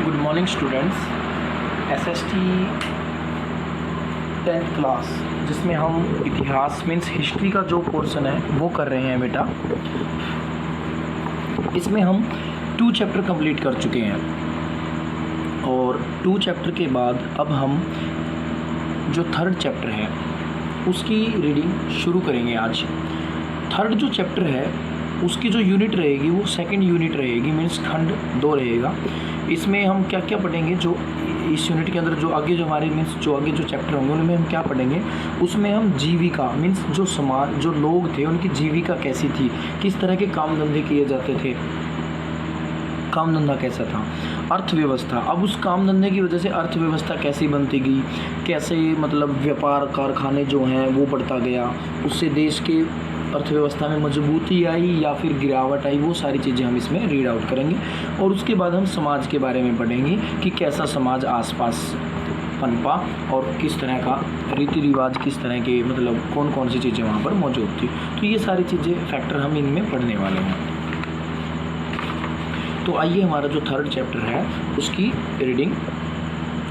Good morning students. SST 10th class जिसमें हम इतिहास मीन्स हिस्ट्री का जो पोर्शन है वो कर रहे हैं बेटा। इसमें हम 2 चैप्टर कंप्लीट कर चुके हैं और 2 चैप्टर के बाद अब हम जो 3rd चैप्टर है उसकी रीडिंग शुरू करेंगे आज। 3rd जो चैप्टर है उसकी जो यूनिट रहेगी वो 2nd यूनिट रहेगी, मीन्स खंड 2 रहेगा। इसमें हम क्या क्या पढ़ेंगे, जो इस यूनिट के अंदर जो आगे जो हमारे मीन्स जो आगे जो चैप्टर होंगे उनमें हम क्या पढ़ेंगे, उसमें हम जीविका मीन्स जो समाज जो लोग थे उनकी जीविका कैसी थी, किस तरह के काम धंधे किए जाते थे, काम धंधा कैसा था, अर्थव्यवस्था। अब उस काम धंधे की वजह से अर्थव्यवस्था कैसी बनती गई, कैसे मतलब व्यापार कारखाने जो हैं वो बढ़ता गया, उससे देश के अर्थव्यवस्था में मजबूती आई या फिर गिरावट आई, वो सारी चीज़ें हम इसमें रीड आउट करेंगे। और उसके बाद हम समाज के बारे में पढ़ेंगे कि कैसा समाज आसपास पनपा और किस तरह का रीति रिवाज, किस तरह के मतलब कौन कौन सी चीज़ें वहाँ पर मौजूद थी। तो ये सारी चीज़ें फैक्टर हम इनमें पढ़ने वाले हैं। तो आइए हमारा जो 3rd चैप्टर है उसकी रीडिंग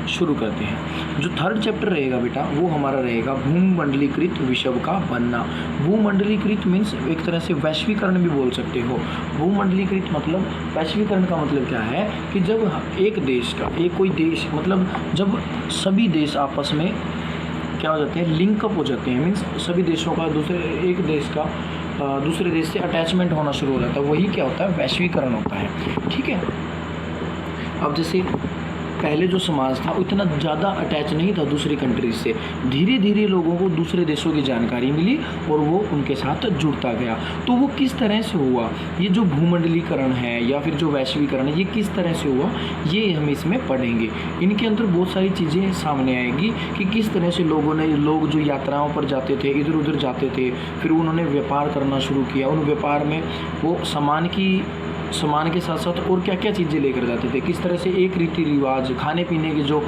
शुरू करते हैं। जो 3rd चैप्टर रहेगा बेटा वो हमारा रहेगा भूमंडलीकृत विश्व का बनना। भूमंडलीकृत मीन्स एक तरह से वैश्वीकरण भी बोल सकते हो। भूमंडलीकृत मतलब वैश्वीकरण का मतलब क्या है कि जब एक देश का कोई देश मतलब जब सभी देश आपस में क्या हो जाते हैं, लिंकअप हो जाते हैं, मीन्स सभी देशों का एक देश का दूसरे देश से अटैचमेंट होना शुरू हो जाता है, वही क्या होता है, वैश्वीकरण होता है। ठीक है। अब जैसे पहले जो समाज था इतना ज़्यादा अटैच नहीं था दूसरी कंट्रीज से, धीरे धीरे लोगों को दूसरे देशों की जानकारी मिली और वो उनके साथ जुड़ता गया। तो वो किस तरह से हुआ, ये जो भूमंडलीकरण है या फिर जो वैश्वीकरण है ये किस तरह से हुआ, ये हम इसमें पढ़ेंगे। इनके अंदर बहुत सारी चीज़ें सामने आएगी कि किस तरह से लोग जो यात्राओं पर जाते थे, इधर उधर जाते थे, फिर उन्होंने व्यापार करना शुरू किया। उन व्यापार में वो सामान के साथ साथ और क्या क्या चीज़ें लेकर जाते थे, किस तरह से एक रीति रिवाज, खाने पीने की जो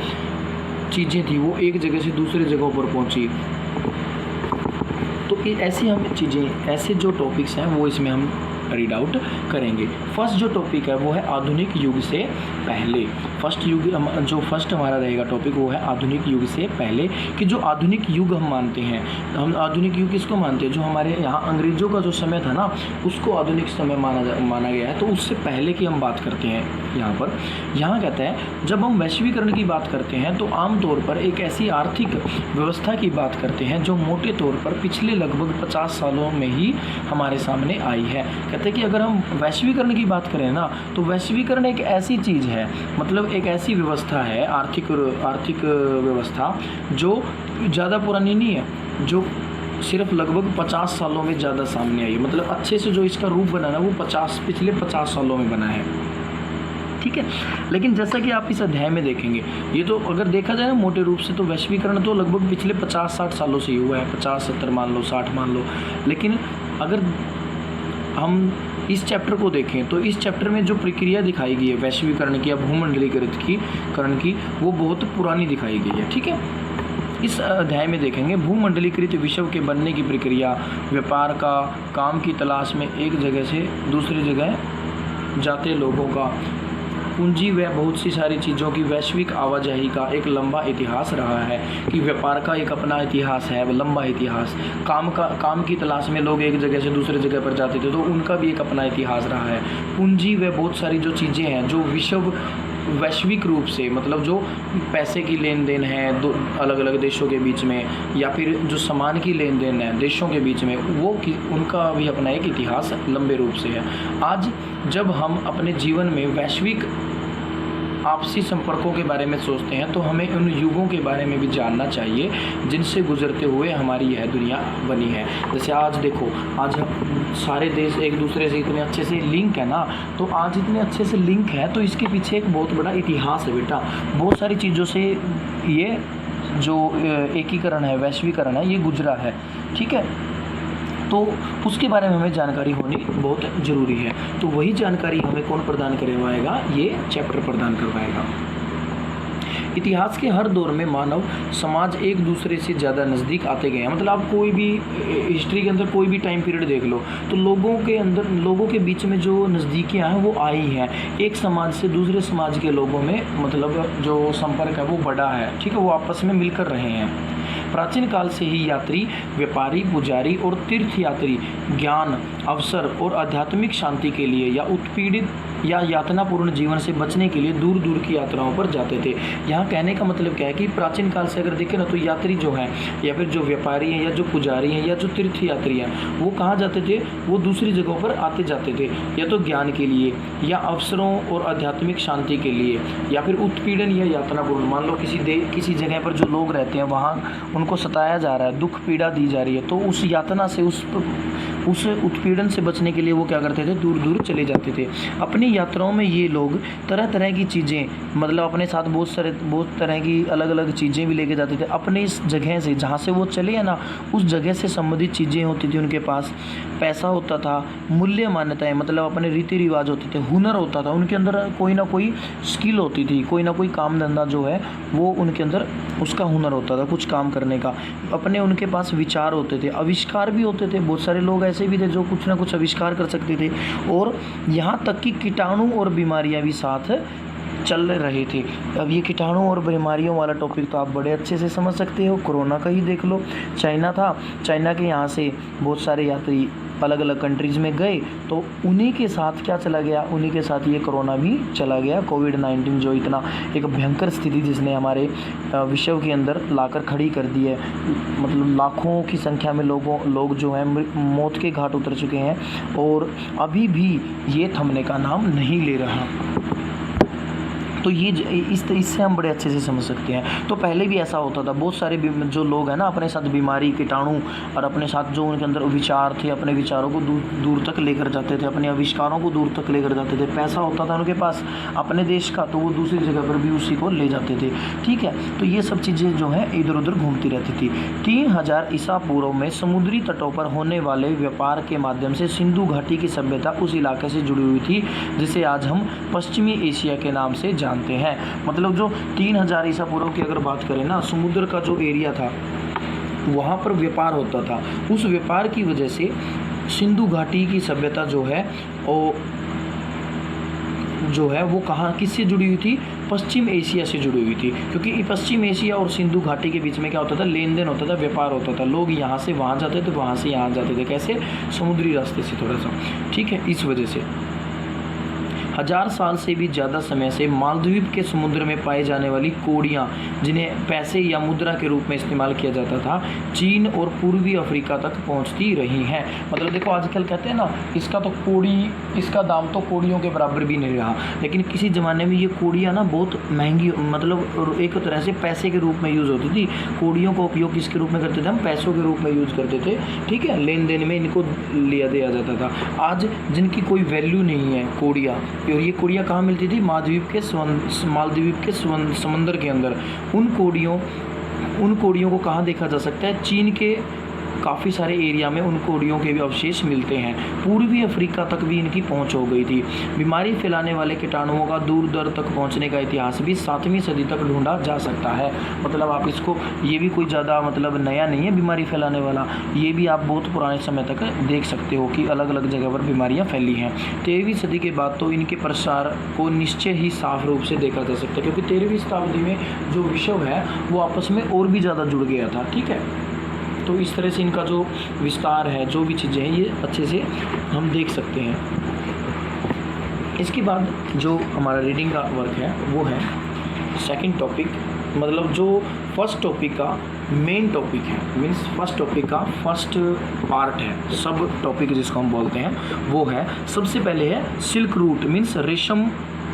चीज़ें थी वो एक जगह से दूसरी जगहों पर पहुंची। तो ऐसी हम चीज़ें, ऐसे जो टॉपिक्स हैं वो इसमें हम रीड आउट करेंगे। फर्स्ट जो टॉपिक है वो है आधुनिक युग से पहले। फर्स्ट हमारा रहेगा टॉपिक वो है आधुनिक युग से पहले। कि जो आधुनिक युग हम मानते हैं, हम आधुनिक युग किसको मानते हैं, जो हमारे यहाँ अंग्रेज़ों का जो समय था ना उसको आधुनिक समय माना गया है। तो उससे पहले की हम बात करते हैं। यहाँ कहता है जब हम वैश्वीकरण की बात करते हैं तो आमतौर पर एक ऐसी आर्थिक व्यवस्था की बात करते हैं जो मोटे तौर पर पिछले लगभग 50 सालों में ही हमारे सामने आई है। कहते हैं कि अगर हम वैश्वीकरण की बात करें ना तो वैश्वीकरण एक ऐसी चीज़ है, मतलब एक ऐसी व्यवस्था है, आर्थिक व्यवस्था जो ज़्यादा पुरानी नहीं है, जो सिर्फ लगभग 50 सालों में ज़्यादा सामने आई है। मतलब अच्छे से जो इसका रूप बना ना वो पिछले 50 सालों में बना है। ठीक है। लेकिन जैसा कि आप इस अध्याय में देखेंगे, ये तो अगर देखा जाए ना मोटे रूप से तो वैश्वीकरण तो लगभग पिछले 50-60 सालों से ही हुआ है, 50-70 मान लो, 60 मान लो। लेकिन अगर हम इस चैप्टर को देखें तो इस चैप्टर में जो प्रक्रिया दिखाई गई है वैश्वीकरण की या भूमंडलीकरण की वो बहुत पुरानी दिखाई गई है। ठीक है। इस अध्याय में देखेंगे भूमंडलीकृत विश्व के बनने की प्रक्रिया, व्यापार का, काम की तलाश में एक जगह से दूसरी जगह जाते लोगों का, पूंजी व बहुत सी सारी चीज़ों की वैश्विक आवाजाही का एक लंबा इतिहास रहा है। कि व्यापार का एक अपना इतिहास है, लंबा इतिहास। काम की तलाश में लोग एक जगह से दूसरे जगह पर जाते थे तो उनका भी एक अपना इतिहास रहा है। पूंजी व बहुत सारी जो चीज़ें हैं जो वैश्विक रूप से मतलब जो पैसे की लेन देन है दो अलग अलग देशों के बीच में, या फिर जो सामान की लेन देन है देशों के बीच में, उनका भी अपना एक इतिहास लंबे रूप से है। आज जब हम अपने जीवन में वैश्विक आपसी संपर्कों के बारे में सोचते हैं तो हमें उन युगों के बारे में भी जानना चाहिए जिनसे गुजरते हुए हमारी यह दुनिया बनी है। जैसे आज देखो, आज सारे देश एक दूसरे से इतने अच्छे से लिंक है ना, तो आज इतने अच्छे से लिंक है तो इसके पीछे एक बहुत बड़ा इतिहास है बेटा। बहुत सारी चीज़ों से ये जो एकीकरण है, वैश्वीकरण है, ये गुजरा है। ठीक है। तो उसके बारे में हमें जानकारी होनी बहुत ज़रूरी है। तो वही जानकारी हमें कौन प्रदान करवाएगा, ये चैप्टर प्रदान करवाएगा। इतिहास के हर दौर में मानव समाज एक दूसरे से ज़्यादा नज़दीक आते गए हैं। मतलब आप कोई भी हिस्ट्री के अंदर कोई भी टाइम पीरियड देख लो तो लोगों के बीच में जो नज़दीकियाँ हैं वो आई हैं। एक समाज से दूसरे समाज के लोगों में मतलब जो संपर्क है वो बढ़ा है, ठीक है, वो आपस में मिलकर रहे हैं। प्राचीन काल से ही यात्री, व्यापारी, पुजारी और तीर्थयात्री ज्ञान, अवसर और आध्यात्मिक शांति के लिए या उत्पीड़ित या यातनापूर्ण जीवन से बचने के लिए दूर दूर की यात्राओं पर जाते थे। यहाँ कहने का मतलब क्या है कि प्राचीन काल से अगर देखें ना तो यात्री जो हैं या फिर जो व्यापारी हैं या जो पुजारी हैं या जो तीर्थयात्री हैं वो कहाँ जाते थे, वो दूसरी जगहों पर आते जाते थे, या तो ज्ञान के लिए या अवसरों और आध्यात्मिक शांति के लिए या फिर उत्पीड़न या यातनापूर्ण। मान लो किसी जगह पर जो लोग रहते हैं वहाँ उनको सताया जा रहा है, दुख पीड़ा दी जा रही है, तो उस यातना से उस उत्पीड़न से बचने के लिए वो क्या करते थे, दूर दूर चले जाते थे। अपनी यात्राओं में ये लोग तरह तरह की चीज़ें मतलब अपने साथ बहुत तरह की अलग अलग चीज़ें भी लेके जाते थे। अपने इस जगह से जहाँ से वो चले हैं ना उस जगह से संबंधित चीज़ें होती थी उनके पास, पैसा होता था, मूल्य मान्यताएँ मतलब अपने रीति रिवाज होते थे, हुनर होता था, उनके अंदर कोई ना कोई स्किल होती थी, कोई ना कोई काम धंधा जो है वो उनके अंदर उसका हुनर होता था कुछ काम करने का। अपने उनके पास विचार होते थे, आविष्कार भी होते थे। बहुत सारे लोग ऐसे भी थे जो कुछ ना कुछ आविष्कार कर सकते थे। और यहाँ तक कि कीटाणु और बीमारियाँ भी साथ चल रहे थे। अब ये कीटाणु और बीमारियों वाला टॉपिक तो आप बड़े अच्छे से समझ सकते हो। कोरोना का ही देख लो, चाइना था, चाइना के यहाँ से बहुत सारे यात्री अलग अलग कंट्रीज़ में गए तो उन्हीं के साथ क्या चला गया, उन्हीं के साथ ये कोरोना भी चला गया। कोविड-19 जो इतना एक भयंकर स्थिति जिसने हमारे विश्व के अंदर लाकर खड़ी कर दी है, मतलब लाखों की संख्या में लोग जो हैं मौत के घाट उतर चुके हैं और अभी भी ये थमने का नाम नहीं ले रहा। तो ये इससे हम बड़े अच्छे से समझ सकते हैं। तो पहले भी ऐसा होता था, बहुत सारे जो लोग हैं ना अपने साथ बीमारी, कीटाणु और अपने साथ जो उनके अंदर विचार थे, अपने विचारों को दूर तक लेकर जाते थे, अपने आविष्कारों को दूर तक लेकर जाते थे। पैसा होता था उनके पास अपने देश का तो वो दूसरी जगह पर भी उसी को ले जाते थे, ठीक है। तो ये सब चीज़ें जो हैं इधर उधर घूमती रहती थी। 3000 ईसा पूर्व में समुद्री तटों पर होने वाले व्यापार के माध्यम से सिंधु घाटी की सभ्यता उस इलाके से जुड़ी हुई थी जिसे आज हम पश्चिमी एशिया के नाम से जानते हैं। मतलब जो 3000 ईसा पूर्व की अगर बात करें ना, समुद्र का जो एरिया था वहाँ पर व्यापार होता था। उस व्यापार की वजह से सिंधु घाटी की सभ्यता जो है वो कहाँ किससे जुड़ी हुई थी, पश्चिम एशिया से जुड़ी हुई थी। क्योंकि पश्चिम एशिया और सिंधु घाटी के बीच में क्या होता था, लेन देन होता था, व्यापार होता था। लोग यहाँ से वहाँ जाते थे, वहाँ से यहाँ जाते थे, कैसे, समुद्री रास्ते से थोड़ा सा, ठीक है। इस वजह से 1000 साल से भी ज़्यादा समय से मालदीव के समुद्र में पाई जाने वाली कोड़ियाँ, जिन्हें पैसे या मुद्रा के रूप में इस्तेमाल किया जाता था, चीन और पूर्वी अफ्रीका तक पहुँचती रही हैं। मतलब देखो आजकल कहते हैं ना इसका दाम तो कोड़ियों के बराबर भी नहीं रहा, लेकिन किसी ज़माने में ये कोड़ियाँ ना बहुत महंगी, मतलब एक तरह से पैसे के रूप में यूज़ होती थी। कोड़ियों का उपयोग किसके रूप में करते थे, हम पैसों के रूप में यूज़ करते थे, ठीक है। लेन देन में इनको लिया दिया जाता था। आज जिनकी कोई वैल्यू नहीं है कोड़ियाँ, और ये कोड़ियाँ कहाँ मिलती थी, मालदीव के समंदर के अंदर। उन कोड़ियों को कहाँ देखा जा सकता है, चीन के काफ़ी सारे एरिया में उन कोड़ियों के भी अवशेष मिलते हैं। पूर्वी अफ्रीका तक भी इनकी पहुंच हो गई थी। बीमारी फैलाने वाले कीटाणुओं का दूर दूर तक पहुंचने का इतिहास भी 7वीं सदी तक ढूंढा जा सकता है। मतलब आप इसको, ये भी कोई ज़्यादा मतलब नया नहीं है बीमारी फैलाने वाला, ये भी आप बहुत पुराने समय तक देख सकते हो कि अलग अलग जगह पर बीमारियाँ फैली हैं। 13वीं सदी के बाद तो इनके प्रसार को निश्चय ही साफ रूप से देखा जा सकता है, क्योंकि 13वीं शताब्दी में जो विश्व है वो आपस में और भी ज़्यादा जुड़ गया था, ठीक है। तो इस तरह से इनका जो विस्तार है, जो भी चीज़ें हैं, ये अच्छे से हम देख सकते हैं। इसके बाद जो हमारा रीडिंग का वर्क है वो है सेकंड टॉपिक, मतलब जो फर्स्ट टॉपिक का मेन टॉपिक है, मीन्स फर्स्ट टॉपिक का फर्स्ट पार्ट है, सब टॉपिक जिसको हम बोलते हैं वो है। सबसे पहले है सिल्क रूट, मीन्स रेशम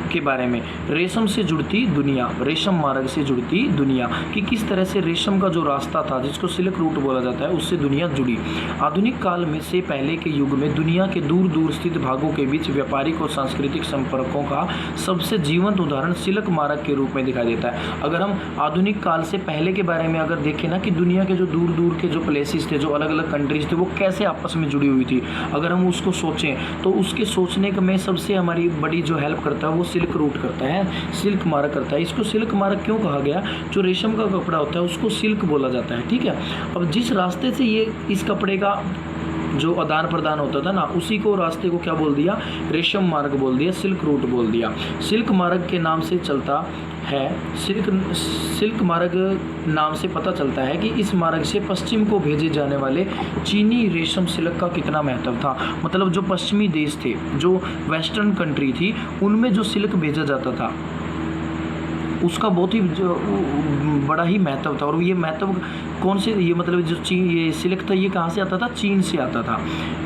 के बारे में, रेशम से जुड़ती दुनिया, रेशम मार्ग से जुड़ती दुनिया, कि किस तरह से रेशम का जो रास्ता था जिसको सिल्क रूट बोला जाता है उससे दुनिया जुड़ी। आधुनिक काल में से पहले के युग में दुनिया के दूर दूर स्थित भागों के बीच व्यापारिक और सांस्कृतिक संपर्कों का सबसे जीवंत उदाहरण सिल्क मार्ग के रूप में दिखाई देता है। अगर हम आधुनिक काल से पहले के बारे में अगर देखें ना कि दुनिया के जो दूर दूर के जो प्लेसेस थे, जो अलग अलग कंट्रीज थे, वो कैसे आपस में जुड़ी हुई थी, अगर हम उसको सोचें तो उसके सोचने में सबसे हमारी बड़ी जो हेल्प करता है वो सिल्क रूट करता है, सिल्क मार्ग करता है। इसको सिल्क मार्ग क्यों कहा गया? जो रेशम का कपड़ा होता है उसको सिल्क बोला जाता है, ठीक है। अब जिस रास्ते से ये इस कपड़े का जो आदान प्रदान होता था ना, उसी को रास्ते को क्या बोल दिया? रेशम मार्ग बोल दिया, सिल्क रूट बोल दिया। सिल्क मार्ग के नाम से चलता है, सिल्क मार्ग नाम से पता चलता है कि इस मार्ग से पश्चिम को भेजे जाने वाले चीनी रेशम सिल्क का कितना महत्व था। मतलब जो पश्चिमी देश थे, जो वेस्टर्न कंट्री थी, उनमें जो सिल्क भेजा जाता था उसका बहुत ही बड़ा ही महत्व था। और ये महत्व कौन से, ये मतलब जो चीन, ये सिल्क था, ये कहाँ से आता था? चीन से आता था।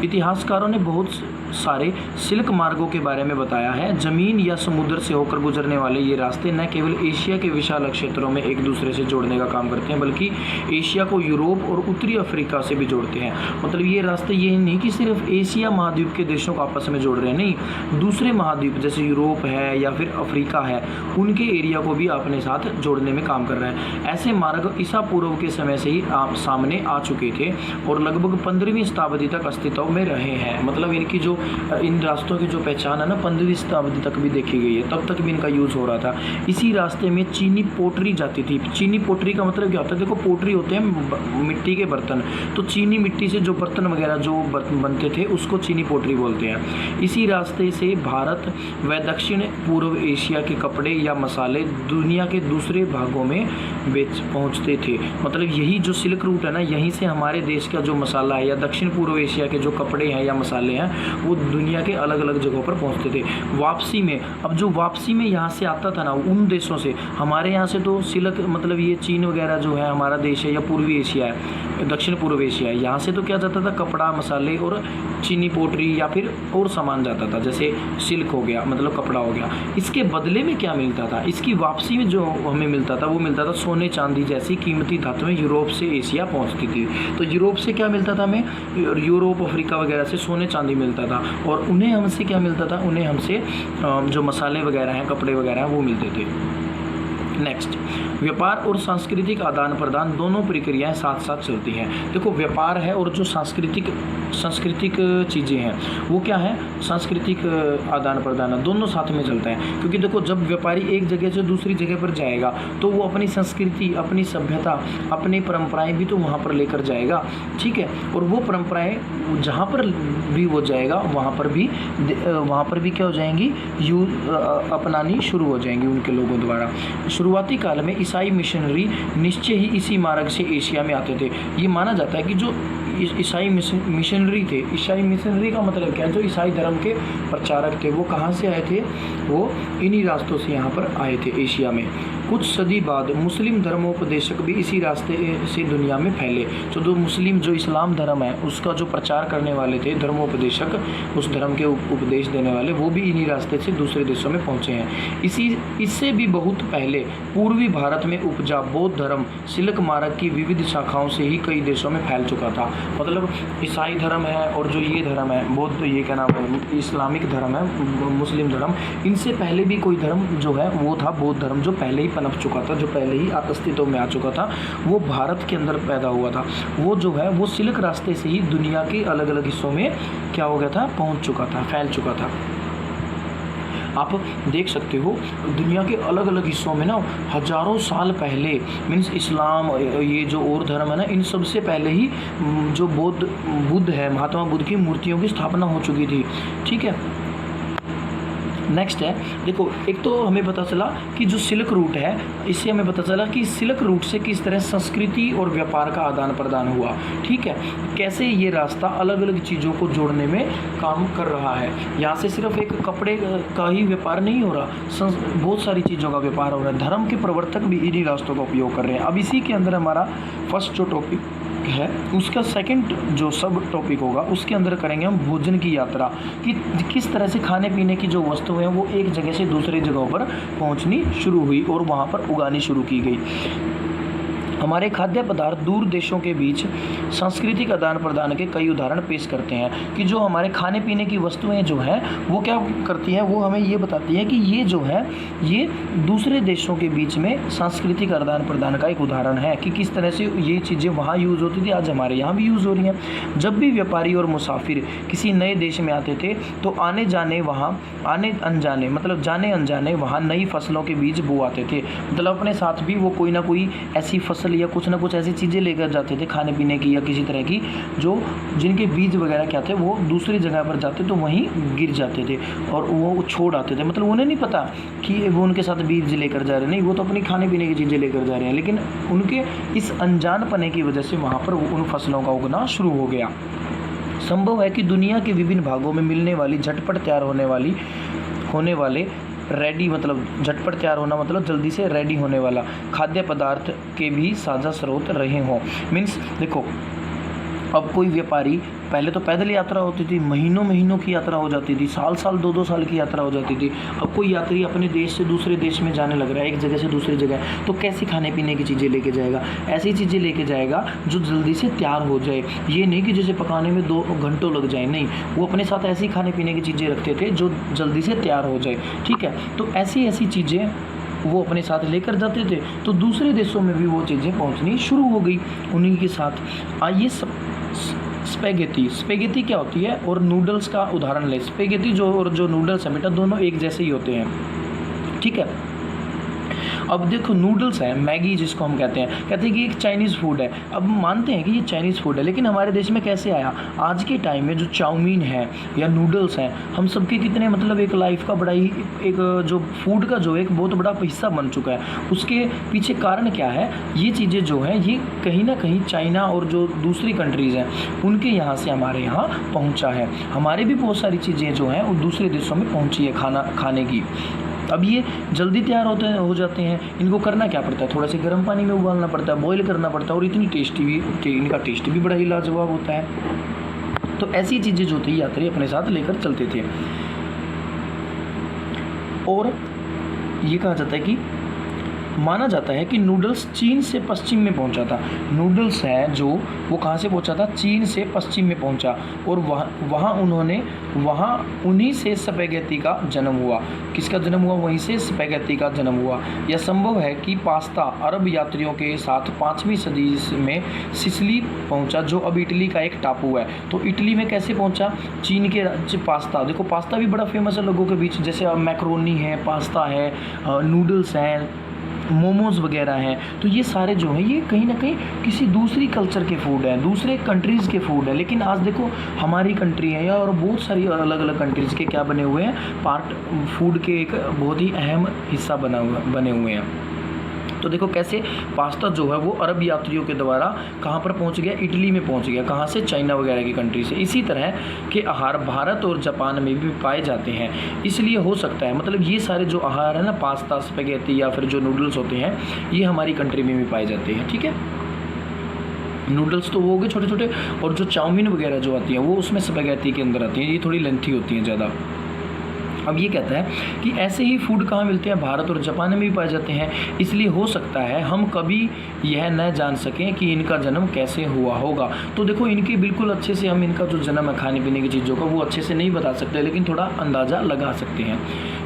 इतिहासकारों ने बहुत सारे सिल्क मार्गों के बारे में बताया है। ज़मीन या समुद्र से होकर गुजरने वाले ये रास्ते न केवल एशिया के विशाल क्षेत्रों में एक दूसरे से जोड़ने का काम करते हैं, बल्कि एशिया को यूरोप और उत्तरी अफ्रीका से भी जोड़ते हैं। मतलब ये रास्ते ये नहीं कि सिर्फ एशिया महाद्वीप के देशों को आपस में जोड़ रहे हैं, नहीं, दूसरे महाद्वीप जैसे यूरोप है या फिर अफ्रीका है, उनके एरिया को भी अपने साथ जोड़ने में काम कर रहा है। ऐसे मार्ग ईसा पूर्व के समय से ही सामने आ चुके थे और लगभग 15वीं शताब्दी तक अस्तित्व में रहे हैं। मतलब इनकी जो इन रास्तों की जो पहचान है ना 15वीं शताब्दी तक भी देखी गई है, तब तक भी इनका यूज़ हो रहा था। इसी रास्ते में चीनी पोटरी जाती थी। चीनी पोटरी का मतलब क्या होता है? देखो, पोटरी होते हैं मिट्टी के बर्तन, तो चीनी मिट्टी से जो बर्तन वगैरह जो बनते थे उसको चीनी पोटरी बोलते हैं। इसी रास्ते से भारत व दक्षिण पूर्व एशिया के कपड़े या मसाले दुनिया के दूसरे भागों में पहुंचते थे। मतलब यही जो सिल्क रूट है ना, यहीं से हमारे देश का जो मसाला है या दक्षिण पूर्व एशिया के जो कपड़े हैं या मसाले हैं वो दुनिया के अलग अलग जगहों पर पहुंचते थे। वापसी में, अब जो वापसी में यहाँ से आता था ना उन देशों से, हमारे यहाँ से तो सिल्क मतलब ये चीन वगैरह जो है हमारा देश है या पूर्वी एशिया है, दक्षिण पूर्व एशिया है, यहाँ से तो क्या जाता था? कपड़ा, मसाले और चीनी पोटरी या फिर और सामान जाता था, जैसे सिल्क हो गया, मतलब कपड़ा हो गया। इसके बदले में क्या मिलता था? इसकी वापसी में जो हमें मिलता था वो मिलता था सोने चांदी जैसी कीमती धातुएं यूरोप से एशिया पहुंचती थी। तो यूरोप से क्या मिलता था हमें? यूरोप अफ्रीका वगैरह से सोने चांदी मिलता था। और उन्हें हमसे क्या मिलता था? उन्हें हमसे जो मसाले वगैरह हैं, कपड़े वगैरह हैं, वो मिलते थे। नेक्स्ट, व्यापार और सांस्कृतिक आदान प्रदान दोनों प्रक्रियाएं साथ साथ चलती हैं। देखो, व्यापार है और जो सांस्कृतिक चीज़ें हैं वो क्या है? सांस्कृतिक आदान प्रदान, दोनों साथ में चलता है। क्योंकि देखो, जब व्यापारी एक जगह से दूसरी जगह पर जाएगा तो वो अपनी संस्कृति, अपनी सभ्यता, अपनी परंपराएं भी तो वहाँ पर लेकर जाएगा, ठीक है। और वो परंपराएं जहाँ पर भी वो जाएगा वहाँ पर भी क्या हो जाएंगी? अपनानी शुरू हो जाएंगी उनके लोगों द्वारा। शुरुआती काल में ईसाई मिशनरी निश्चय ही इसी मार्ग से एशिया में आते थे। ये माना जाता है कि जो ईसाई मिशनरी थे, ईसाई मिशनरी का मतलब क्या है? जो ईसाई धर्म के प्रचारक थे वो कहाँ से आए थे? वो इन्हीं रास्तों से यहाँ पर आए थे एशिया में। कुछ सदी बाद मुस्लिम धर्मोपदेशक भी इसी रास्ते से दुनिया में फैले। जो इस्लाम धर्म है उसका जो प्रचार करने वाले थे धर्मोपदेशक, उस धर्म के उपदेश देने वाले, वो भी इन्हीं रास्ते से दूसरे देशों में पहुँचे हैं। इससे भी बहुत पहले पूर्वी भारत में उपजा बौद्ध धर्म सिल्क मार्ग की विविध शाखाओं से ही कई देशों में फैल चुका था। मतलब ईसाई धर्म है और जो ये धर्म है बौद्ध, ये क्या नाम है, इस्लामिक धर्म है, मुस्लिम धर्म, इनसे पहले भी कोई धर्म जो है वो था बौद्ध धर्म, जो पहले ही पनप चुका था, जो पहले ही अस्तित्व में आ चुका था, वो भारत के अंदर पैदा हुआ था। वो जो है वो सिल्क रास्ते से ही दुनिया के अलग अलग हिस्सों में क्या हो गया था? पहुंच चुका था, फैल चुका था। आप देख सकते हो दुनिया के अलग अलग हिस्सों में ना हजारों साल पहले, मीन्स इस्लाम, ये जो और धर्म है ना, इन सबसे पहले ही जो बुद्ध है, महात्मा बुद्ध की मूर्तियों की स्थापना हो चुकी थी, ठीक है। नेक्स्ट है, देखो, एक तो हमें पता चला कि जो सिल्क रूट है, इससे हमें पता चला कि सिल्क रूट से किस तरह संस्कृति और व्यापार का आदान प्रदान हुआ, ठीक है। कैसे ये रास्ता अलग अलग चीज़ों को जोड़ने में काम कर रहा है। यहाँ से सिर्फ एक कपड़े का ही व्यापार नहीं हो रहा, बहुत सारी चीज़ों का व्यापार हो रहा है। धर्म के प्रवर्तक भी इन्हीं रास्तों का उपयोग कर रहे हैं। अब इसी के अंदर हमारा फर्स्ट जो टॉपिक है उसका सेकंड जो सब टॉपिक होगा उसके अंदर करेंगे हम भोजन की यात्रा, कि किस तरह से खाने पीने की जो वस्तुएं हैं वो एक जगह से दूसरी जगहों पर पहुंचनी शुरू हुई और वहां पर उगानी शुरू की गई। हमारे खाद्य पदार्थ दूर देशों के बीच सांस्कृतिक आदान प्रदान के कई उदाहरण पेश करते हैं कि जो हमारे खाने पीने की वस्तुएं जो हैं वो क्या करती हैं, वो हमें ये बताती है कि ये जो है ये दूसरे देशों के बीच में सांस्कृतिक आदान प्रदान का एक उदाहरण है कि किस तरह से ये चीज़ें वहाँ यूज़ होती थी, आज हमारे यहाँ भी यूज़ हो रही हैं। जब भी व्यापारी और मुसाफिर किसी नए देश में आते थे तो आने अनजाने वहाँ नई फसलों के बीज बो आते थे। मतलब अपने साथ भी वो कोई ना कोई ऐसी फसल या कुछ ना कुछ ऐसी चीज़ें लेकर जाते थे खाने पीने की या किसी तरह की, जो जिनके बीज वगैरह क्या थे वो दूसरी जगह पर जाते तो वहीं गिर जाते थे और वो छोड़ आते थे। मतलब उन्हें नहीं पता कि वो उनके साथ बीज लेकर जा रहे हैं, नहीं, वो तो अपनी खाने पीने की चीज़ें लेकर जा रहे हैं, लेकिन उनके इस अनजानपने की वजह से वहाँ पर उन फसलों का उगना शुरू हो गया। संभव है कि दुनिया के विभिन्न भागों में मिलने वाली झटपट तैयार होने वाले रेडी, मतलब झटपट तैयार होना मतलब जल्दी से रेडी होने वाला खाद्य पदार्थ के भी साझा स्रोत रहे हों। मीन्स देखो, अब कोई व्यापारी, पहले तो पैदल यात्रा होती थी, महीनों महीनों की यात्रा हो जाती थी, साल 2-2 साल की यात्रा हो जाती थी। अब कोई यात्री अपने देश से दूसरे देश में जाने लग रहा है, एक जगह से दूसरी जगह, तो कैसी खाने पीने की चीज़ें लेके जाएगा? ऐसी चीज़ें लेके जाएगा जो जल्दी से तैयार हो जाए। ये नहीं कि जैसे पकाने में 2 घंटों लग जाए, नहीं, वो अपने साथ ऐसी खाने पीने की चीज़ें रखते थे जो जल्दी से तैयार हो जाए। ठीक है, तो ऐसी चीज़ें वो अपने साथ लेकर जाते थे, तो दूसरे देशों में भी वो चीज़ें पहुंचनी शुरू हो गई उन्हीं के साथ। आइए स्पेगेटी क्या होती है और नूडल्स का उदाहरण लें। स्पेगेटी जो नूडल्स है बेटा, दोनों एक जैसे ही होते हैं। ठीक है, अब देखो नूडल्स है, मैगी जिसको हम कहते हैं कि एक चाइनीज़ फूड है। अब मानते हैं कि ये चाइनीज़ फूड है, लेकिन हमारे देश में कैसे आया? आज के टाइम में जो चाउमीन है या नूडल्स हैं, हम सबके कितने मतलब एक लाइफ का बड़ा ही एक जो फूड का जो एक बहुत बड़ा हिस्सा बन चुका है। उसके पीछे कारण क्या है? ये चीज़ें जो हैं ये कहीं ना कहीं चाइना और जो दूसरी कंट्रीज़ हैं उनके यहाँ से हमारे यहाँ पहुँचा है। हमारे भी बहुत सारी चीज़ें जो हैं वो दूसरे देशों में पहुँची है खाने की। अब ये जल्दी तैयार हो जाते हैं। इनको करना क्या पड़ता है? थोड़ा से गर्म पानी में उबालना पड़ता है, बॉईल करना पड़ता है, और इतनी टेस्टी भी कि इनका टेस्ट भी बड़ा ही लाजवाब होता है। तो ऐसी चीज़ें जो थी यात्री अपने साथ लेकर चलते थे। और ये कहा जाता है कि माना जाता है कि नूडल्स चीन से पश्चिम में पहुंचा था। नूडल्स है जो वो कहाँ से पहुंचा था? चीन से पश्चिम में पहुंचा, और वहाँ उन्हीं से स्पैगेटी का जन्म हुआ। किसका जन्म हुआ? वहीं से स्पैगेटी का जन्म हुआ। यह संभव है कि पास्ता अरब यात्रियों के साथ 5वीं सदी में सिसिली पहुंचा, जो अब इटली का एक टापू है। तो इटली में कैसे पहुंचा? चीन के पास्ता, देखो पास्ता भी बड़ा फेमस है लोगों के बीच, जैसे मैक्रोनी है, पास्ता है, नूडल्स हैं, मोमोज़ वगैरह हैं। तो ये सारे जो हैं ये कहीं ना कहीं किसी दूसरी कल्चर के फूड हैं, दूसरे कंट्रीज़ के फूड हैं। लेकिन आज देखो हमारी कंट्री है या और बहुत सारी अलग अलग कंट्रीज़ के क्या बने हुए हैं? पार्ट फूड के एक बहुत ही अहम हिस्सा बने हुए हैं। तो देखो कैसे पास्ता जो है वो अरब यात्रियों के द्वारा कहाँ पर पहुँच गया? इटली में पहुँच गया। कहाँ से? चाइना वगैरह की कंट्री से। इसी तरह के आहार भारत और जापान में भी पाए जाते हैं। इसलिए हो सकता है, मतलब ये सारे जो आहार है ना, पास्ता, स्पैगेटी या फिर जो नूडल्स होते हैं, ये हमारी कंट्री में भी पाए जाते हैं। ठीक है, नूडल्स तो वो हो गए छोटे छोटे, और जो चाउमीन वगैरह जो आती हैं वो उसमें स्पैगेटी के अंदर आती हैं, ये थोड़ी लेंथी होती हैं ज़्यादा। अब ये कहता है कि ऐसे ही फूड कहाँ मिलते हैं? भारत और जापान में भी पाए जाते हैं। इसलिए हो सकता है हम कभी यह न जान सकें कि इनका जन्म कैसे हुआ होगा। तो देखो इनके बिल्कुल अच्छे से हम इनका जो जन्म है खाने पीने की चीज़ों का वो अच्छे से नहीं बता सकते, लेकिन थोड़ा अंदाज़ा लगा सकते हैं।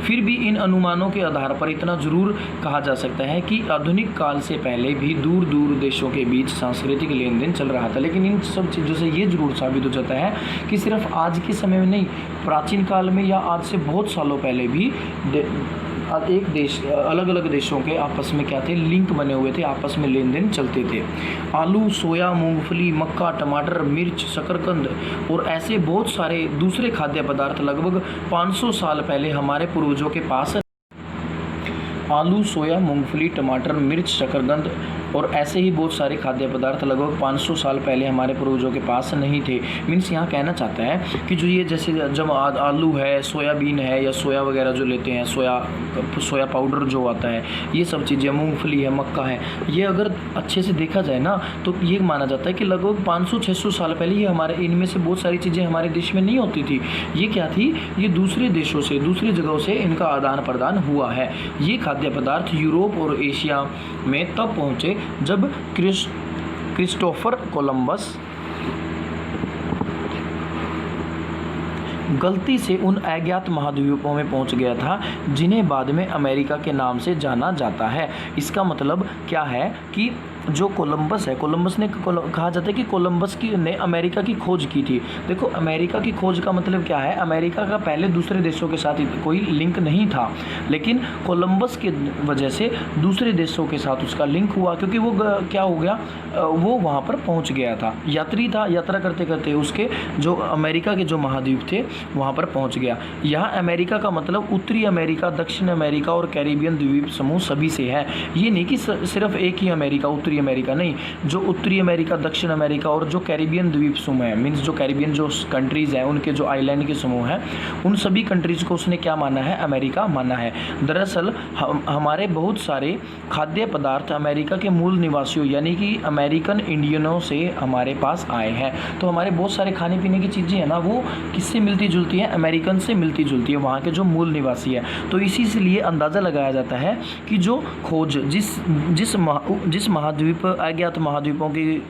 फिर भी इन अनुमानों के आधार पर इतना ज़रूर कहा जा सकता है कि आधुनिक काल से पहले भी दूर दूर देशों के बीच सांस्कृतिक लेन देन चल रहा था। लेकिन इन सब चीज़ों से ये ज़रूर साबित हो जाता है कि सिर्फ आज के समय में नहीं, प्राचीन काल में या आज से बहुत सालों पहले भी एक देश अलग अलग देशों के आपस में क्या थे? लिंक बने हुए थे, आपस में लेन देन चलते थे। आलू, सोया, मूंगफली, मक्का, टमाटर, मिर्च, शकरकंद और ऐसे बहुत सारे दूसरे खाद्य पदार्थ लगभग 500 साल पहले हमारे पूर्वजों के पास आलू, सोया, मूंगफली, टमाटर, मिर्च, शकरकंद और ऐसे ही बहुत सारे खाद्य पदार्थ लगभग 500 साल पहले हमारे पूर्वजों के पास नहीं थे। मीन्स यहाँ कहना चाहता है कि जो ये जैसे जब आलू है, सोयाबीन है या सोया वगैरह जो लेते हैं, सोया पाउडर जो आता है, ये सब चीज़ें, मूंगफली है, मक्का है, ये अगर अच्छे से देखा जाए ना तो ये माना जाता है कि लगभग 500-600 साल पहले ये हमारे इनमें से बहुत सारी चीज़ें हमारे देश में नहीं होती थी। ये क्या थी? ये दूसरे देशों से, दूसरी जगहों से इनका आदान प्रदान हुआ है। ये खाद्य पदार्थ यूरोप और एशिया में तब पहुँचे जब क्रिस्टोफर कोलंबस गलती से उन अज्ञात महाद्वीपों में पहुंच गया था जिन्हें बाद में अमेरिका के नाम से जाना जाता है। इसका मतलब क्या है कि जो कोलंबस है, कोलंबस ने कहा जाता है कि कोलंबस ने अमेरिका की खोज की थी। देखो, अमेरिका की खोज का मतलब क्या है, अमेरिका का पहले दूसरे देशों के साथ कोई लिंक नहीं था, लेकिन कोलंबस के वजह से दूसरे देशों के साथ उसका लिंक हुआ, क्योंकि वो क्या हो गया, वो वहाँ पर पहुँच गया था, यात्री था, यात्रा करते करते उसके जो अमेरिका के जो महाद्वीप थे वहाँ पर पहुँच गया। यहाँ अमेरिका का मतलब उत्तरी अमेरिका, दक्षिण अमेरिका और कैरिबियन द्वीप समूह सभी से है। ये नहीं कि सिर्फ एक ही अमेरिका, उत्तरी अमेरिका नहीं, जो उत्तरी अमेरिका, दक्षिण अमेरिका और जो कैरिबियन द्वीप समूह है, मीन्स जो कैरिबियन जो कंट्रीज़ हैं उनके जो आइलैंड के समूह हैं, उन सभी कंट्रीज़ को उसने क्या माना है, अमेरिका माना है। दरअसल हमारे बहुत सारे खाद्य पदार्थ अमेरिका के मूल निवासियों यानी कि अमेरिकन इंडियनों से हमारे पास आए हैं। तो हमारे बहुत सारे खाने पीने की चीज़ें हैं ना, वो किससे मिलती जुलती हैं, अमेरिकन से मिलती जुलती है, वहाँ के जो मूल निवासी है। तो इसी से लिए अंदाज़ा लगाया जाता है कि जो खोज जिस महाद्वीप, अज्ञात महाद्वीपों की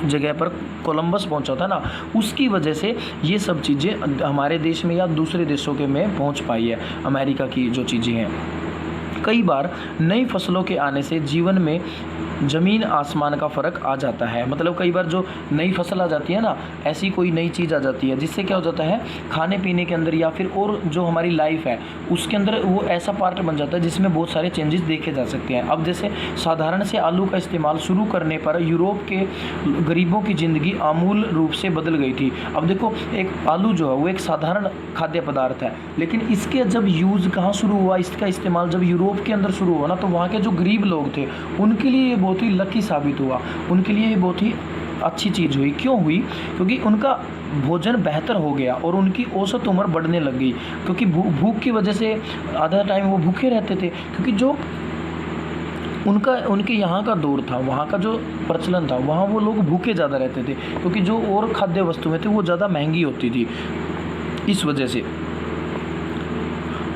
जगह पर कोलंबस पहुंचा था ना, उसकी वजह से ये सब चीज़ें हमारे देश में या दूसरे देशों के में पहुंच पाई है, अमेरिका की जो चीज़ें हैं। कई बार नई फसलों के आने से जीवन में ज़मीन आसमान का फ़र्क आ जाता है। मतलब कई बार जो नई फसल आ जाती है ना, ऐसी कोई नई चीज़ आ जाती है जिससे क्या हो जाता है, खाने पीने के अंदर या फिर और जो हमारी लाइफ है उसके अंदर वो ऐसा पार्ट बन जाता है जिसमें बहुत सारे चेंजेस देखे जा सकते हैं। अब जैसे साधारण से आलू का इस्तेमाल शुरू करने पर यूरोप के गरीबों की ज़िंदगी आमूल रूप से बदल गई थी। अब देखो, एक आलू जो है वो एक साधारण खाद्य पदार्थ है, लेकिन इसके जब यूज़ कहाँ शुरू हुआ, इसका इस्तेमाल जब यूरोप के अंदर शुरू हुआ ना, तो वहाँ के जो गरीब लोग थे उनके लिए बहुत ही लकी साबित हुआ, उनके लिए ये बहुत ही अच्छी चीज़ हुई। क्यों हुई? क्योंकि उनका भोजन बेहतर हो गया और उनकी औसत उम्र बढ़ने लग गई, क्योंकि भूख की वजह से आधा टाइम वो भूखे रहते थे, क्योंकि जो उनके यहाँ का दौर था, वहाँ का जो प्रचलन था, वहाँ वो लोग भूखे ज़्यादा रहते थे, क्योंकि जो और खाद्य वस्तुएं थी वो ज़्यादा महंगी होती थी। इस वजह से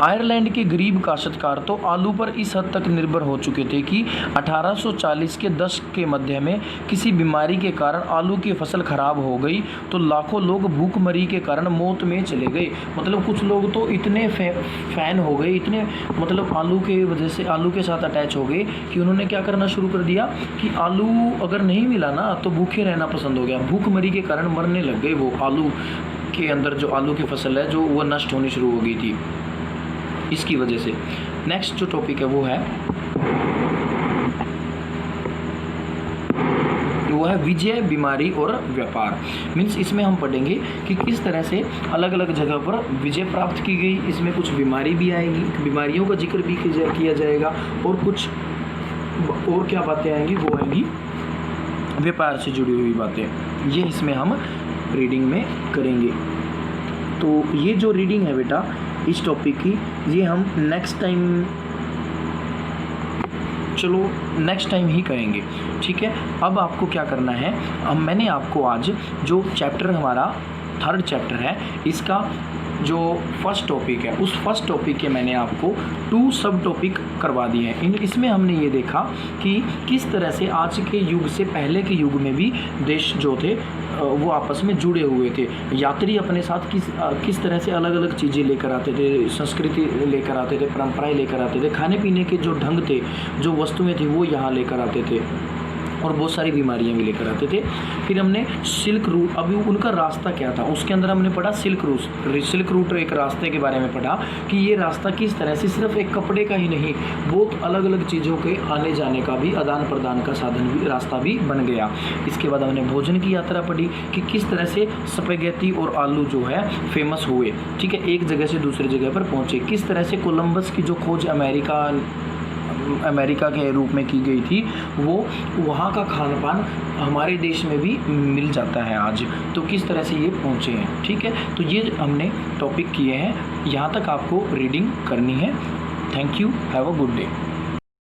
आयरलैंड के गरीब काश्तकार तो आलू पर इस हद तक निर्भर हो चुके थे कि 1840 के दशक के मध्य में किसी बीमारी के कारण आलू की फसल खराब हो गई तो लाखों लोग भूखमरी के कारण मौत में चले गए। मतलब कुछ लोग तो इतने फ़ैन हो गए, इतने मतलब आलू के वजह से आलू के साथ अटैच हो गए कि उन्होंने क्या करना शुरू कर दिया कि आलू अगर नहीं मिला ना तो भूखे रहना पसंद हो गया, भूखमरी के कारण मरने लग गए। वो आलू के अंदर जो आलू की फसल है जो वो नष्ट होनी शुरू हो गई थी इसकी वजह से। नेक्स्ट जो टॉपिक है वो है विजय, बीमारी और व्यापार। मीन्स इसमें हम पढ़ेंगे कि किस तरह से अलग अलग जगह पर विजय प्राप्त की गई। इसमें कुछ बीमारी भी आएगी, बीमारियों का जिक्र भी किया जाएगा, और कुछ और क्या बातें आएंगी, वो आएंगी व्यापार से जुड़ी हुई बातें। ये इसमें हम रीडिंग में करेंगे। तो ये जो रीडिंग है बेटा इस टॉपिक की, ये हम नेक्स्ट टाइम ही करेंगे, ठीक है। अब आपको क्या करना है, अब मैंने आपको आज जो चैप्टर हमारा 3rd चैप्टर है, इसका जो फर्स्ट टॉपिक है उस फर्स्ट टॉपिक के मैंने आपको 2 सब टॉपिक करवा दिए हैं। इसमें हमने ये देखा कि किस तरह से आज के युग से पहले के युग में भी देश जो थे वो आपस में जुड़े हुए थे। यात्री अपने साथ किस तरह से अलग अलग चीज़ें लेकर आते थे, संस्कृति लेकर आते थे, परंपराएं लेकर आते थे, खाने पीने के जो ढंग थे, जो वस्तुएं थी वो यहाँ लेकर आते थे, और बहुत सारी बीमारियां भी लेकर आते थे। फिर हमने सिल्क रूट, अभी उनका रास्ता क्या था उसके अंदर हमने पढ़ा सिल्क रूट एक रास्ते के बारे में पढ़ा कि ये रास्ता किस तरह से सिर्फ एक कपड़े का ही नहीं, बहुत अलग अलग चीज़ों के आने जाने का भी, आदान प्रदान का साधन भी, रास्ता भी बन गया। इसके बाद हमने भोजन की यात्रा पढ़ी कि किस तरह से स्पैगेटी और आलू जो है फेमस हुए, ठीक है, एक जगह से दूसरी जगह पर पहुँचे। किस तरह से कोलंबस की जो खोज अमेरिका के रूप में की गई थी, वो वहाँ का खान पान हमारे देश में भी मिल जाता है आज, तो किस तरह से ये पहुँचे हैं, ठीक है। तो ये हमने टॉपिक किए हैं, यहाँ तक आपको रीडिंग करनी है। Thank you, have a good day.